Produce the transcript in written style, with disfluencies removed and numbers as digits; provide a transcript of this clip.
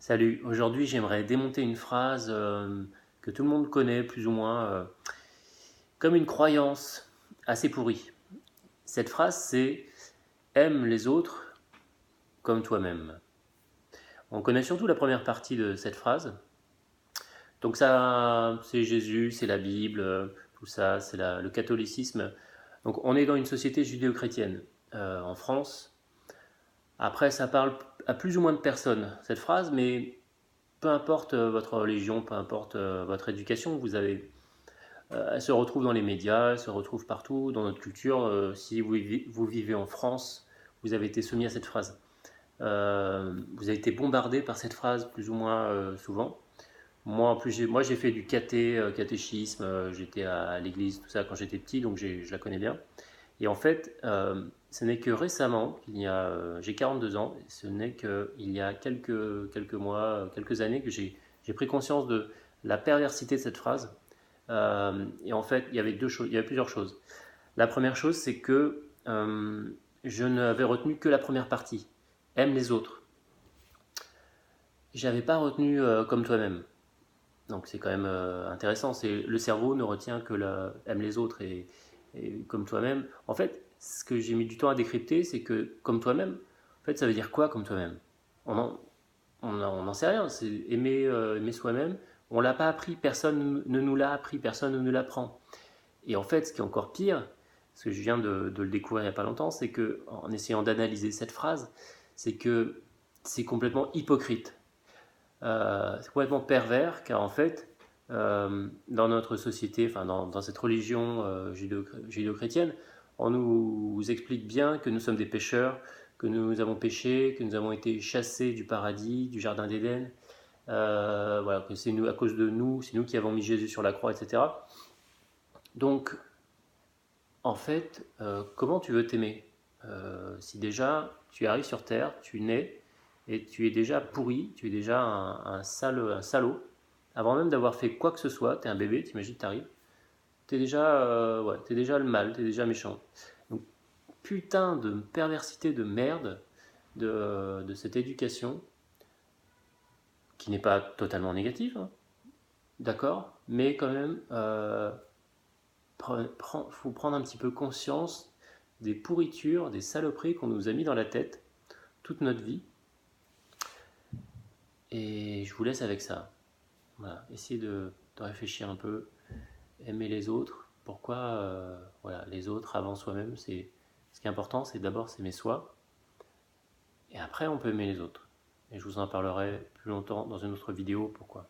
Salut, aujourd'hui j'aimerais démonter une phrase que tout le monde connaît plus ou moins comme une croyance assez pourrie. Cette phrase c'est aime les autres comme toi-même. On connaît surtout la première partie de cette phrase. Donc ça c'est Jésus, c'est la Bible, tout ça, c'est le catholicisme. Donc on est dans une société judéo-chrétienne en France. Après ça parle à plus ou moins de personnes cette phrase, mais peu importe votre religion, peu importe votre éducation, elle se retrouve dans les médias, elle se retrouve partout dans notre culture. Si vous vivez en France, vous avez été soumis à cette phrase. Vous avez été bombardé par cette phrase plus ou moins souvent. Moi, en plus, moi, j'ai fait du catéchisme, j'étais à l'église, tout ça quand j'étais petit, donc je la connais bien. Et en fait, ce n'est que récemment, j'ai 42 ans, ce n'est qu'il y a quelques mois, quelques années que j'ai pris conscience de la perversité de cette phrase. Et en fait, il y avait deux choses, il y avait plusieurs choses. La première chose, c'est que je n'avais retenu que la première partie. Aime les autres. J'avais pas retenu comme toi-même. Donc c'est quand même intéressant. C'est le cerveau ne retient que aime les autres et comme toi-même. En fait, ce que j'ai mis du temps à décrypter, c'est que comme toi-même, en fait, ça veut dire quoi comme toi-même? On n'en sait rien. C'est aimer soi-même. On l'a pas appris. Personne ne nous l'a appris. Personne ne nous l'apprend. Et en fait, ce qui est encore pire, ce que je viens de le découvrir il n'y a pas longtemps, c'est que en essayant d'analyser cette phrase, c'est que c'est complètement hypocrite. C'est complètement pervers, car en fait, dans notre société, enfin dans cette religion judéo-chrétienne, on nous explique bien que nous sommes des pécheurs, que nous avons péché, que nous avons été chassés du paradis, du jardin d'Éden, voilà, que c'est nous, à cause de nous, c'est nous qui avons mis Jésus sur la croix, etc. Donc, en fait, comment tu veux t'aimer si déjà tu arrives sur Terre, tu nais et tu es déjà pourri, tu es déjà un salaud, avant même d'avoir fait quoi que ce soit, tu es un bébé, t'imagines, t'arrives, t'es déjà le mal, t'es déjà méchant. Donc, putain de perversité de merde de cette éducation, qui n'est pas totalement négative, hein, d'accord, mais quand même, faut prendre un petit peu conscience des pourritures, des saloperies qu'on nous a mis dans la tête toute notre vie. Et je vous laisse avec ça. Voilà. Essayez de réfléchir un peu, aimer les autres. Pourquoi voilà, les autres avant soi-même, c'est ce qui est important, c'est d'abord s'aimer soi, et après on peut aimer les autres. Et je vous en parlerai plus longtemps dans une autre vidéo. Pourquoi.